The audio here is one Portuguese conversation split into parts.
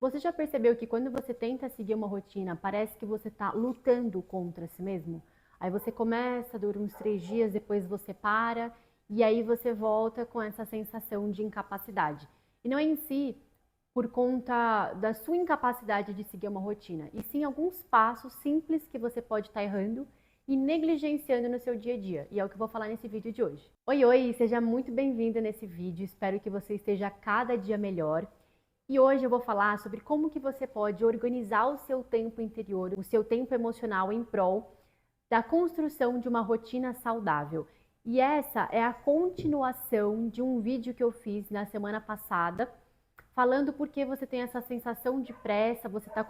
Você já percebeu que quando você tenta seguir uma rotina, parece que você está lutando contra si mesmo? Aí você começa, dura uns 3 dias, depois você para, e aí você volta com essa sensação de incapacidade. E não é em si por conta da sua incapacidade de seguir uma rotina, e sim alguns passos simples que você pode estar errando e negligenciando no seu dia a dia. E é o que eu vou falar nesse vídeo de hoje. Oi, seja muito bem-vinda nesse vídeo. Espero que você esteja cada dia melhor. E hoje eu vou falar sobre como que você pode organizar o seu tempo interior, o seu tempo emocional em prol da construção de uma rotina saudável. E essa é a continuação de um vídeo que eu fiz na semana passada, falando por que você tem essa sensação de pressa, você está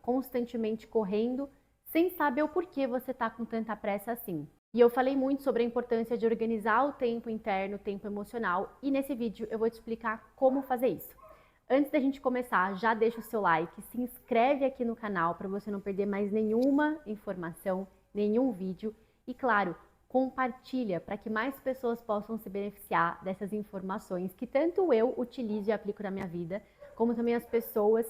constantemente correndo, sem saber o porquê você está com tanta pressa assim. E eu falei muito sobre a importância de organizar o tempo interno, o tempo emocional, e nesse vídeo eu vou te explicar como fazer isso. Antes da gente começar, já deixa o seu like, se inscreve aqui no canal para você não perder mais nenhuma informação, nenhum vídeo. E claro, compartilha para que mais pessoas possam se beneficiar dessas informações que tanto eu utilizo e aplico na minha vida, como também as pessoas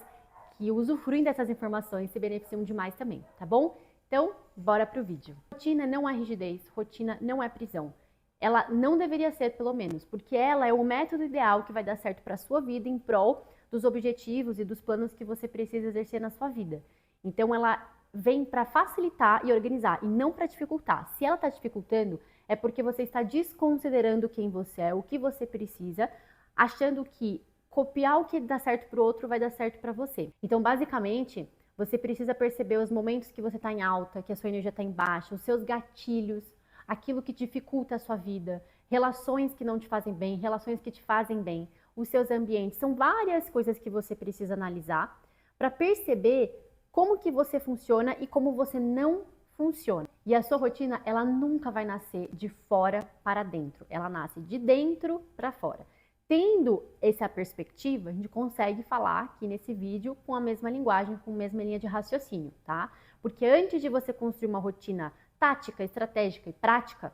que usufruem dessas informações se beneficiam demais também, tá bom? Então, bora pro vídeo. Rotina não é rigidez, rotina não é prisão. Ela não deveria ser, pelo menos, porque ela é o método ideal que vai dar certo para a sua vida em prol dos objetivos e dos planos que você precisa exercer na sua vida. Então, ela vem para facilitar e organizar, e não para dificultar. Se ela está dificultando, é porque você está desconsiderando quem você é, o que você precisa, achando que copiar o que dá certo para o outro vai dar certo para você. Então, basicamente, você precisa perceber os momentos que você está em alta, que a sua energia está em baixa, os seus gatilhos, aquilo que dificulta a sua vida, relações que não te fazem bem, relações que te fazem bem, os seus ambientes. São várias coisas que você precisa analisar para perceber como que você funciona e como você não funciona. E a sua rotina, ela nunca vai nascer de fora para dentro, ela nasce de dentro para fora. Tendo essa perspectiva, a gente consegue falar aqui nesse vídeo com a mesma linguagem, com a mesma linha de raciocínio, tá? Porque antes de você construir uma rotina tática, estratégica e prática,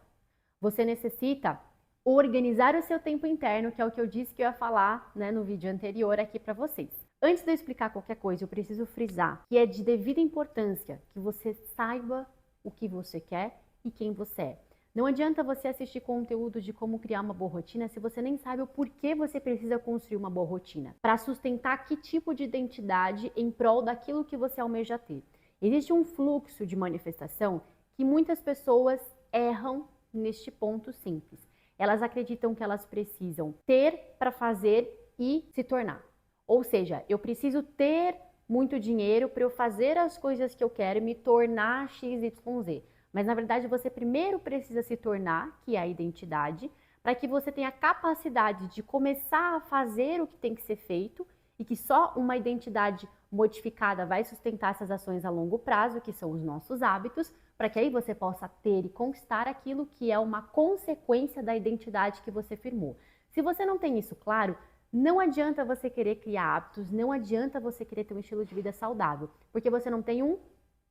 você necessita organizar o seu tempo interno, que é o que eu disse que eu ia falar, né, no vídeo anterior aqui para vocês. Antes de eu explicar qualquer coisa, eu preciso frisar que é de devida importância que você saiba o que você quer e quem você é. Não adianta você assistir conteúdo de como criar uma boa rotina se você nem sabe o porquê você precisa construir uma boa rotina. Para sustentar que tipo de identidade em prol daquilo que você almeja ter. Existe um fluxo de manifestação que muitas pessoas erram neste ponto simples. Elas acreditam que elas precisam ter para fazer e se tornar. Ou seja, eu preciso ter muito dinheiro para eu fazer as coisas que eu quero e me tornar XYZ. Mas na verdade você primeiro precisa se tornar, que é a identidade, para que você tenha a capacidade de começar a fazer o que tem que ser feito e que só uma identidade modificada vai sustentar essas ações a longo prazo, que são os nossos hábitos, para que aí você possa ter e conquistar aquilo que é uma consequência da identidade que você firmou. Se você não tem isso claro, não adianta você querer criar hábitos, não adianta você querer ter um estilo de vida saudável, porque você não tem um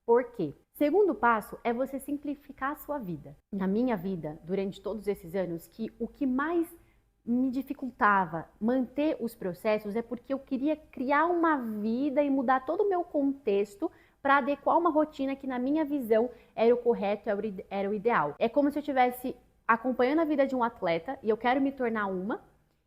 porquê. Segundo passo é você simplificar a sua vida. Na minha vida, durante todos esses anos, que o que mais me dificultava manter os processos é porque eu queria criar uma vida e mudar todo o meu contexto para adequar uma rotina que na minha visão era o correto, era o ideal. É como se eu estivesse acompanhando a vida de um atleta e eu quero me tornar uma,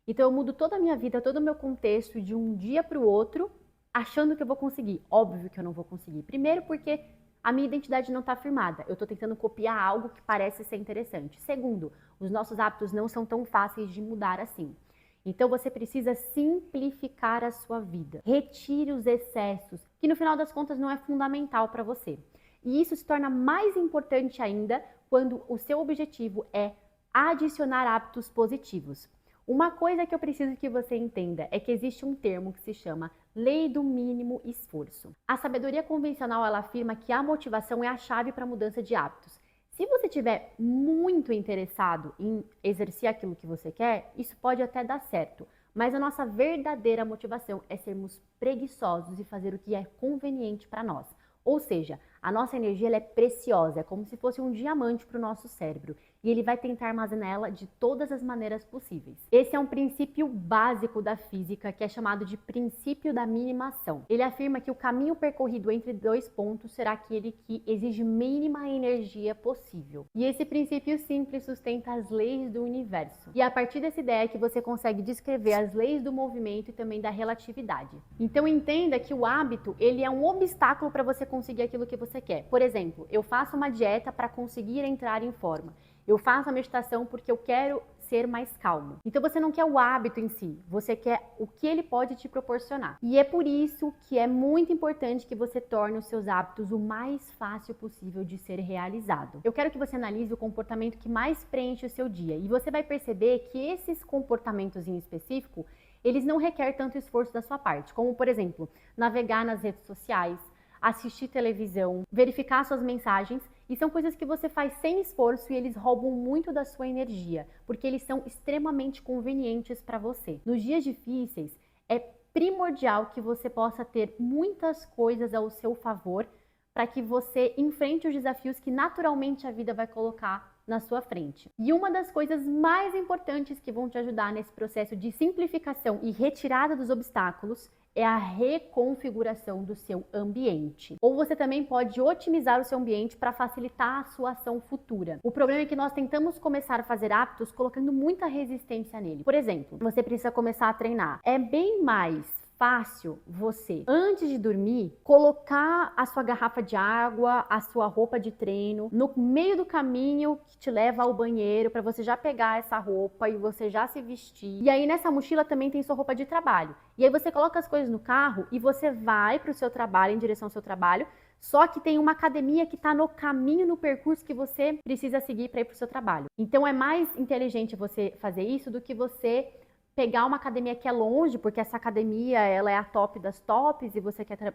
então eu mudo toda a minha vida, todo o meu contexto de um dia para o outro, achando que eu vou conseguir. Óbvio que eu não vou conseguir. Primeiro porque a minha identidade não está firmada. Eu estou tentando copiar algo que parece ser interessante. Segundo, os nossos hábitos não são tão fáceis de mudar assim. Então você precisa simplificar a sua vida. Retire os excessos, que no final das contas não é fundamental para você. E isso se torna mais importante ainda quando o seu objetivo é adicionar hábitos positivos. Uma coisa que eu preciso que você entenda é que existe um termo que se chama lei do mínimo esforço. A sabedoria convencional ela afirma que a motivação é a chave para a mudança de hábitos. Se você estiver muito interessado em exercer aquilo que você quer, isso pode até dar certo. Mas a nossa verdadeira motivação é sermos preguiçosos e fazer o que é conveniente para nós. Ou seja, A nossa energia ela é preciosa, é como se fosse um diamante para o nosso cérebro. E ele vai tentar armazenar ela de todas as maneiras possíveis. Esse é um princípio básico da física, que é chamado de princípio da minimação. Ele afirma que o caminho percorrido entre dois pontos será aquele que exige mínima energia possível. E esse princípio simples sustenta as leis do universo. E é a partir dessa ideia que você consegue descrever as leis do movimento e também da relatividade. Então entenda que o hábito, ele é um obstáculo para você conseguir aquilo que você quer. Por exemplo, eu faço uma dieta para conseguir entrar em forma. Eu faço a meditação porque eu quero ser mais calmo. Então você não quer o hábito em si, você quer o que ele pode te proporcionar. E é por isso que é muito importante que você torne os seus hábitos o mais fácil possível de ser realizado. Eu quero que você analise o comportamento que mais preenche o seu dia e você vai perceber que esses comportamentos em específico, eles não requerem tanto esforço da sua parte, como por exemplo, navegar nas redes sociais, assistir televisão, verificar suas mensagens, e são coisas que você faz sem esforço e eles roubam muito da sua energia, porque eles são extremamente convenientes para você. Nos dias difíceis, é primordial que você possa ter muitas coisas ao seu favor para que você enfrente os desafios que naturalmente a vida vai colocar na sua frente. E uma das coisas mais importantes que vão te ajudar nesse processo de simplificação e retirada dos obstáculos é a reconfiguração do seu ambiente. Ou você também pode otimizar o seu ambiente para facilitar a sua ação futura. O problema é que nós tentamos começar a fazer hábitos colocando muita resistência nele. Por exemplo, você precisa começar a treinar. É bem mais fácil você, antes de dormir, colocar a sua garrafa de água, a sua roupa de treino no meio do caminho que te leva ao banheiro, para você já pegar essa roupa e você já se vestir. E aí nessa mochila também tem sua roupa de trabalho. E aí você coloca as coisas no carro e você vai para o seu trabalho, em direção ao seu trabalho, só que tem uma academia que está no caminho, no percurso que você precisa seguir para ir para o seu trabalho. Então é mais inteligente você fazer isso do que você pegar uma academia que é longe, porque essa academia ela é a top das tops e você quer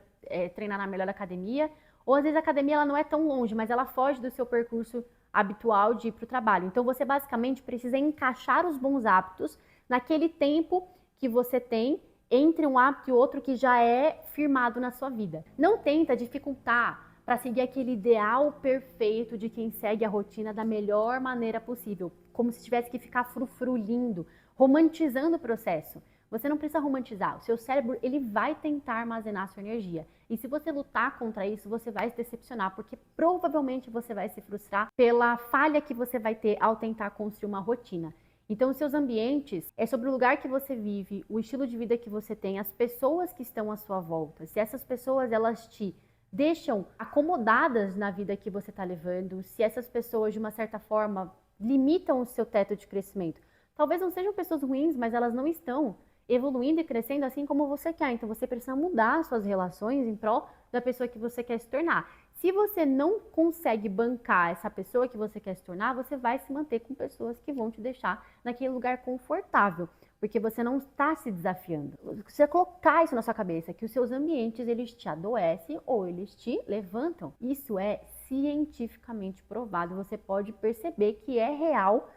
treinar na melhor academia, ou às vezes a academia ela não é tão longe, mas ela foge do seu percurso habitual de ir para o trabalho. Então você basicamente precisa encaixar os bons hábitos naquele tempo que você tem entre um hábito e outro que já é firmado na sua vida. Não tenta dificultar para seguir aquele ideal perfeito de quem segue a rotina da melhor maneira possível, como se tivesse que ficar frufrulindo, romantizando o processo. Você não precisa romantizar. O seu cérebro ele vai tentar armazenar a sua energia. E se você lutar contra isso, você vai se decepcionar, porque provavelmente você vai se frustrar pela falha que você vai ter ao tentar construir uma rotina. Então, os seus ambientes é sobre o lugar que você vive, o estilo de vida que você tem, as pessoas que estão à sua volta. Se essas pessoas elas te deixam acomodadas na vida que você está levando, se essas pessoas de uma certa forma limitam o seu teto de crescimento. Talvez não sejam pessoas ruins, mas elas não estão evoluindo e crescendo assim como você quer. Então você precisa mudar suas relações em prol da pessoa que você quer se tornar. Se você não consegue bancar essa pessoa que você quer se tornar, você vai se manter com pessoas que vão te deixar naquele lugar confortável, porque você não está se desafiando. Você colocar isso na sua cabeça, que os seus ambientes eles te adoecem ou eles te levantam. Isso é cientificamente provado. Você pode perceber que é real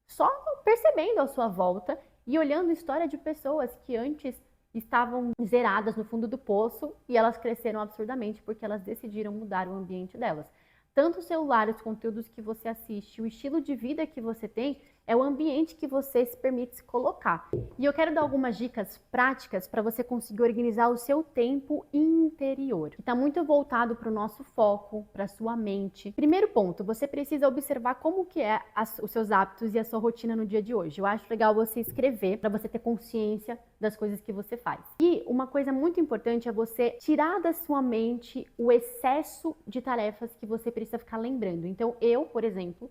só percebendo a sua volta e olhando a história de pessoas que antes estavam zeradas no fundo do poço e elas cresceram absurdamente porque elas decidiram mudar o ambiente delas. Tanto o celular, os conteúdos que você assiste, o estilo de vida que você tem, é o ambiente que você se permite se colocar. E eu quero dar algumas dicas práticas para você conseguir organizar o seu tempo interior. Está muito voltado para o nosso foco, para a sua mente. Primeiro ponto, você precisa observar como que é os seus hábitos e a sua rotina no dia de hoje. Eu acho legal você escrever para você ter consciência das coisas que você faz. E uma coisa muito importante é você tirar da sua mente o excesso de tarefas que você precisa ficar lembrando. Então eu, por exemplo,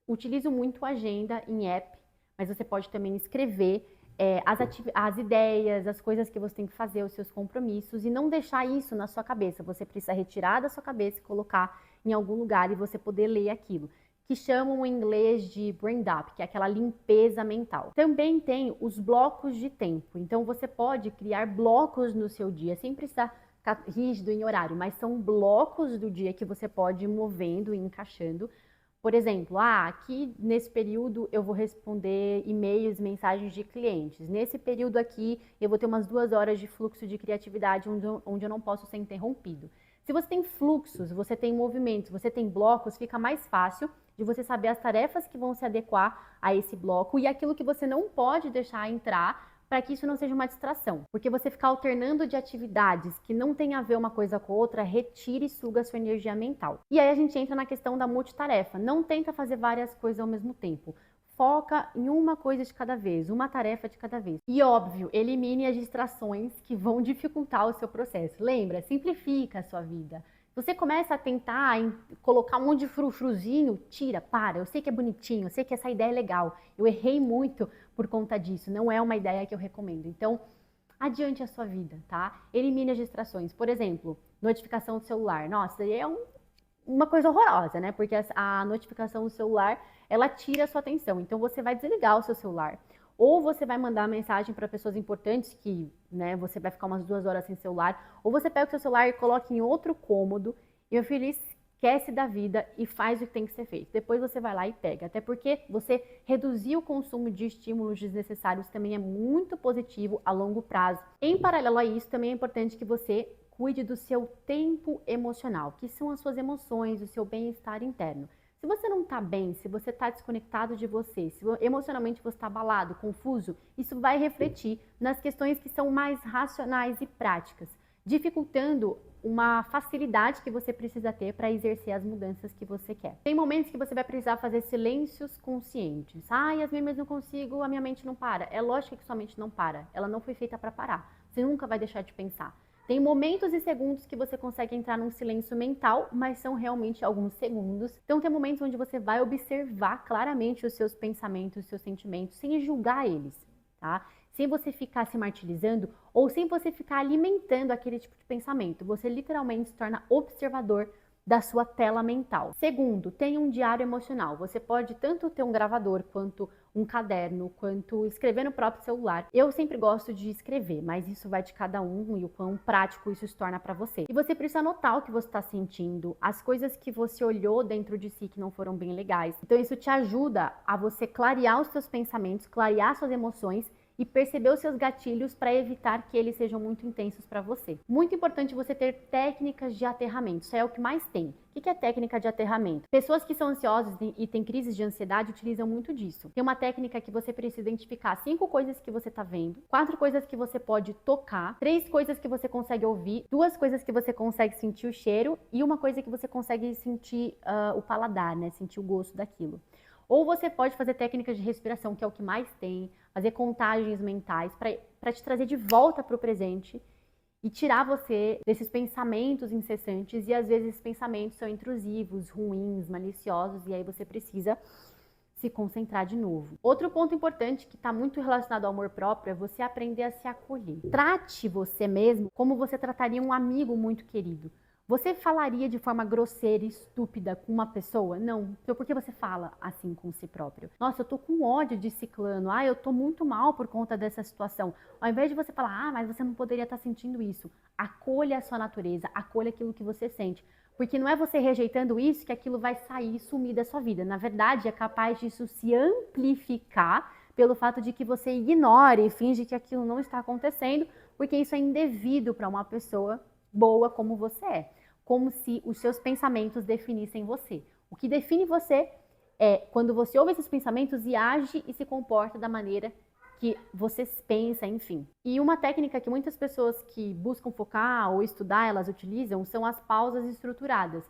utilizo muito agenda em app, mas você pode também escrever as ideias, as coisas que você tem que fazer, os seus compromissos, e não deixar isso na sua cabeça. Você precisa retirar da sua cabeça e colocar em algum lugar e você poder ler aquilo, que chamam em inglês de brain dump, que é aquela limpeza mental. Também tem os blocos de tempo. Então você pode criar blocos no seu dia, sem precisar ficar rígido em horário, mas são blocos do dia que você pode ir movendo e encaixando. Por exemplo, aqui nesse período eu vou responder e-mails, mensagens de clientes. Nesse período aqui eu vou ter umas 2 horas de fluxo de criatividade onde eu não posso ser interrompido. Se você tem fluxos, você tem movimentos, você tem blocos, fica mais fácil de você saber as tarefas que vão se adequar a esse bloco e aquilo que você não pode deixar entrar para que isso não seja uma distração. Porque você ficar alternando de atividades que não tem a ver uma coisa com a outra, retira e suga a sua energia mental. E aí a gente entra na questão da multitarefa. Não tenta fazer várias coisas ao mesmo tempo. Foca em uma coisa de cada vez, uma tarefa de cada vez. E óbvio, elimine as distrações que vão dificultar o seu processo. Lembra, simplifica a sua vida. Você começa a tentar colocar um monte de frufruzinho, tira, para. Eu sei que é bonitinho, eu sei que essa ideia é legal. Eu errei muito por conta disso, não é uma ideia que eu recomendo. Então, adiante a sua vida, tá? Elimine as distrações. Por exemplo, notificação do celular. Nossa, aí é uma coisa horrorosa, né? Porque a notificação do celular, ela tira a sua atenção. Então, você vai desligar o seu celular. Ou você vai mandar mensagem para pessoas importantes que, né, você vai ficar umas 2 horas sem celular. Ou você pega o seu celular e coloca em outro cômodo. E meu filho, esquece da vida e faz o que tem que ser feito. Depois você vai lá e pega. Até porque você reduzir o consumo de estímulos desnecessários também é muito positivo a longo prazo. Em paralelo a isso, também é importante que você cuide do seu tempo emocional, que são as suas emoções, o seu bem-estar interno. Se você não está bem, se você está desconectado de você, se emocionalmente você está abalado, confuso, isso vai refletir nas questões que são mais racionais e práticas, dificultando uma facilidade que você precisa ter para exercer as mudanças que você quer. Tem momentos que você vai precisar fazer silêncios conscientes. Ah, Yasmin, mas não consigo, a minha mente não para. É lógico que sua mente não para, ela não foi feita para parar. Você nunca vai deixar de pensar. Tem momentos e segundos que você consegue entrar num silêncio mental, mas são realmente alguns segundos. Então tem momentos onde você vai observar claramente os seus pensamentos, os seus sentimentos, sem julgar eles, tá? Sem você ficar se martirizando ou sem você ficar alimentando aquele tipo de pensamento. Você literalmente se torna observador da sua tela mental. Segundo, tenha um diário emocional. Você pode tanto ter um gravador, quanto um caderno, quanto escrever no próprio celular. Eu sempre gosto de escrever, mas isso vai de cada um e o quão prático isso se torna para você. E você precisa anotar o que você está sentindo, as coisas que você olhou dentro de si que não foram bem legais. Então isso te ajuda a você clarear os seus pensamentos, clarear suas emoções e perceber os seus gatilhos para evitar que eles sejam muito intensos para você. Muito importante você ter técnicas de aterramento, isso é o que mais tem. O que é técnica de aterramento? Pessoas que são ansiosas e têm crises de ansiedade utilizam muito disso. Tem uma técnica que você precisa identificar 5 coisas que você está vendo, 4 coisas que você pode tocar, 3 coisas que você consegue ouvir, 2 coisas que você consegue sentir o cheiro e uma coisa que você consegue sentir o paladar, né? Sentir o gosto daquilo. Ou você pode fazer técnicas de respiração, que é o que mais tem, fazer contagens mentais para te trazer de volta para o presente e tirar você desses pensamentos incessantes. E às vezes esses pensamentos são intrusivos, ruins, maliciosos, e aí você precisa se concentrar de novo. Outro ponto importante que está muito relacionado ao amor próprio é você aprender a se acolher. Trate você mesmo como você trataria um amigo muito querido. Você falaria de forma grosseira e estúpida com uma pessoa? Não. Então por que você fala assim com si próprio? Nossa, eu tô com ódio de ciclano. Ah, eu tô muito mal por conta dessa situação. Ao invés de você falar, mas você não poderia estar sentindo isso. Acolha a sua natureza, acolha aquilo que você sente. Porque não é você rejeitando isso que aquilo vai sair e sumir da sua vida. Na verdade, é capaz disso se amplificar pelo fato de que você ignore e finge que aquilo não está acontecendo, porque isso é indevido para uma pessoa boa como você é, como se os seus pensamentos definissem você. O que define você é quando você ouve esses pensamentos e age e se comporta da maneira que você pensa, enfim. E uma técnica que muitas pessoas que buscam focar ou estudar, elas utilizam, são as pausas estruturadas.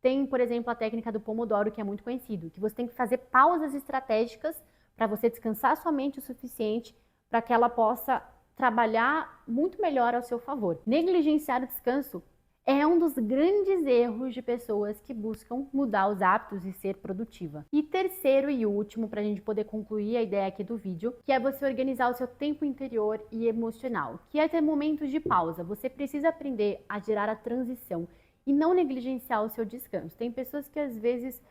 Tem, por exemplo, a técnica do Pomodoro, que é muito conhecido, que você tem que fazer pausas estratégicas para você descansar sua mente o suficiente para que ela possa trabalhar muito melhor ao seu favor. Negligenciar o descanso é um dos grandes erros de pessoas que buscam mudar os hábitos e ser produtiva. E terceiro e último, para a gente poder concluir a ideia aqui do vídeo, que é você organizar o seu tempo interior e emocional, que é ter momentos de pausa. Você precisa aprender a gerar a transição e não negligenciar o seu descanso. Tem pessoas que às vezes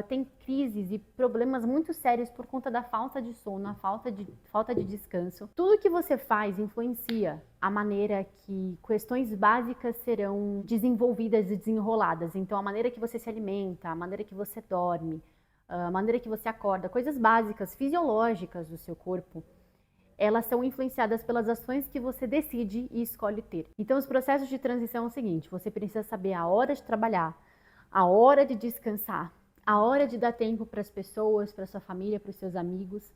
tem crises e problemas muito sérios por conta da falta de sono, a falta de descanso. Tudo que você faz influencia a maneira que questões básicas serão desenvolvidas e desenroladas. Então, a maneira que você se alimenta, a maneira que você dorme, a maneira que você acorda, coisas básicas, fisiológicas do seu corpo, elas são influenciadas pelas ações que você decide e escolhe ter. Então, os processos de transição é o seguinte: você precisa saber a hora de trabalhar, a hora de descansar, a hora de dar tempo para as pessoas, para sua família, para os seus amigos,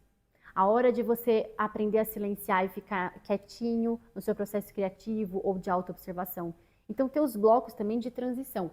a hora de você aprender a silenciar e ficar quietinho no seu processo criativo ou de autoobservação. Então, ter os blocos também de transição.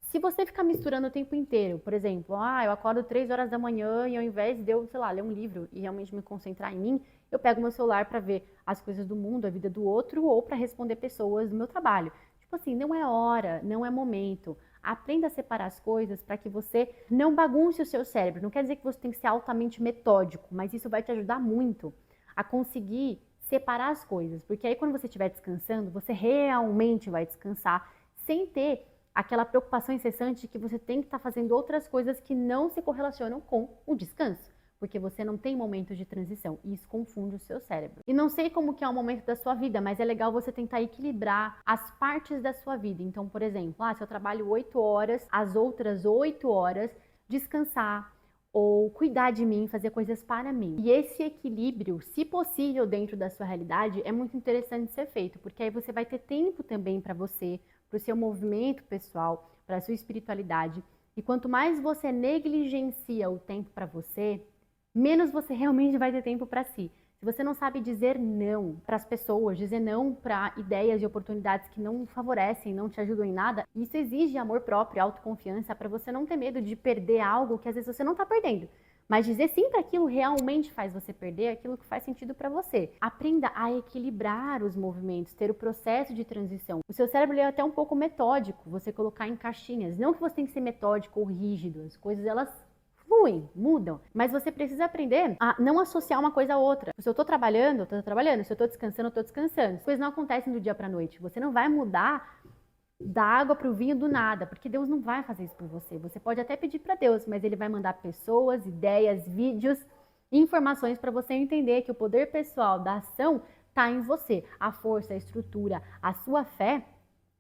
Se você ficar misturando o tempo inteiro, por exemplo, eu acordo 3 horas da manhã e ao invés de eu, sei lá, ler um livro e realmente me concentrar em mim, eu pego meu celular para ver as coisas do mundo, a vida do outro, ou para responder pessoas do meu trabalho. Tipo assim, não é hora, não é momento. Aprenda a separar as coisas para que você não bagunce o seu cérebro. Não quer dizer que você tem que ser altamente metódico, mas isso vai te ajudar muito a conseguir separar as coisas. Porque aí quando você estiver descansando, você realmente vai descansar sem ter aquela preocupação incessante de que você tem que estar fazendo outras coisas que não se correlacionam com o descanso, porque você não tem momentos de transição e isso confunde o seu cérebro. E não sei como que é o momento da sua vida, mas é legal você tentar equilibrar as partes da sua vida. Então, por exemplo, se eu trabalho 8 horas, as outras 8 horas, descansar ou cuidar de mim, fazer coisas para mim. E esse equilíbrio, se possível dentro da sua realidade, é muito interessante ser feito, porque aí você vai ter tempo também para você, para o seu movimento pessoal, para a sua espiritualidade. E quanto mais você negligencia o tempo para você, menos você realmente vai ter tempo para si. Se você não sabe dizer não para as pessoas, dizer não para ideias e oportunidades que não favorecem, não te ajudam em nada, isso exige amor próprio, autoconfiança, para você não ter medo de perder algo que às vezes você não está perdendo. Mas dizer sim para aquilo realmente faz você perder aquilo que faz sentido para você. Aprenda a equilibrar os movimentos, ter o processo de transição. O seu cérebro é até um pouco metódico, você colocar em caixinhas. Não que você tem que ser metódico ou rígido, as coisas elas fluem, mudam. Mas você precisa aprender a não associar uma coisa a outra. Se eu tô trabalhando, eu tô trabalhando. Se eu tô descansando, eu tô descansando. As coisas não acontecem do dia pra noite. Você não vai mudar da água para o vinho do nada, porque Deus não vai fazer isso por você. Você pode até pedir para Deus, mas Ele vai mandar pessoas, ideias, vídeos, informações para você entender que o poder pessoal da ação está em você. A força, a estrutura, a sua fé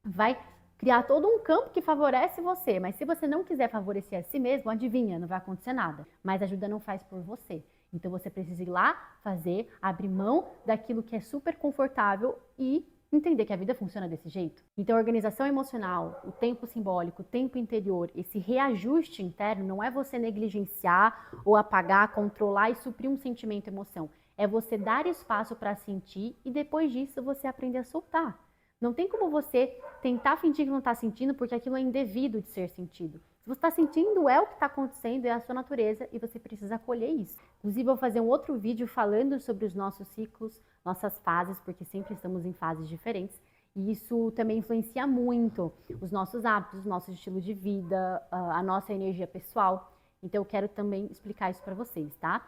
vai criar todo um campo que favorece você. Mas se você não quiser favorecer a si mesmo, adivinha, não vai acontecer nada. Mas a ajuda não faz por você. Então você precisa ir lá, fazer, abrir mão daquilo que é super confortável e entender que a vida funciona desse jeito. Então, a organização emocional, o tempo simbólico, o tempo interior, esse reajuste interno não é você negligenciar ou apagar, controlar e suprir um sentimento, emoção. É você dar espaço para sentir e depois disso você aprender a soltar. Não tem como você tentar fingir que não está sentindo porque aquilo é indevido de ser sentido. Se você está sentindo, é o que está acontecendo, é a sua natureza e você precisa acolher isso. Inclusive, eu vou fazer um outro vídeo falando sobre os nossos ciclos, nossas fases, porque sempre estamos em fases diferentes. E isso também influencia muito os nossos hábitos, o nosso estilo de vida, a nossa energia pessoal. Então, eu quero também explicar isso para vocês, tá?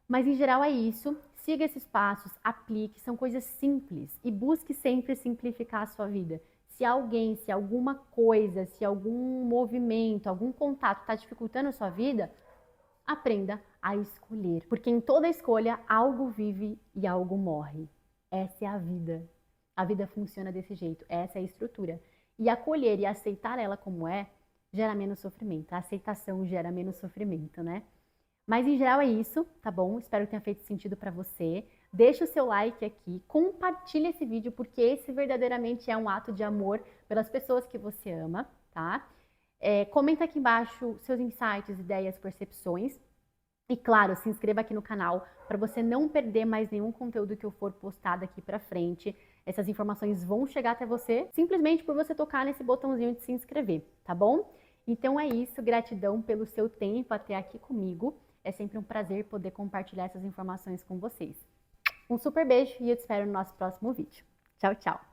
Mas, em geral, é isso. Siga esses passos, aplique, são coisas simples e busque sempre simplificar a sua vida. Se alguém, se alguma coisa, se algum movimento, algum contato está dificultando a sua vida, aprenda a escolher. Porque em toda escolha, algo vive e algo morre. Essa é a vida. A vida funciona desse jeito. Essa é a estrutura. E acolher e aceitar ela como é, gera menos sofrimento. A aceitação gera menos sofrimento, né? Mas em geral é isso, tá bom? Espero que tenha feito sentido para você. Deixa o seu like aqui, compartilha esse vídeo, porque esse verdadeiramente é um ato de amor pelas pessoas que você ama, tá? Comenta aqui embaixo seus insights, ideias, percepções. E claro, se inscreva aqui no canal para você não perder mais nenhum conteúdo que eu for postar daqui para frente. Essas informações vão chegar até você simplesmente por você tocar nesse botãozinho de se inscrever, tá bom? Então é isso, gratidão pelo seu tempo até aqui comigo. É sempre um prazer poder compartilhar essas informações com vocês. Um super beijo e eu te espero no nosso próximo vídeo. Tchau, tchau!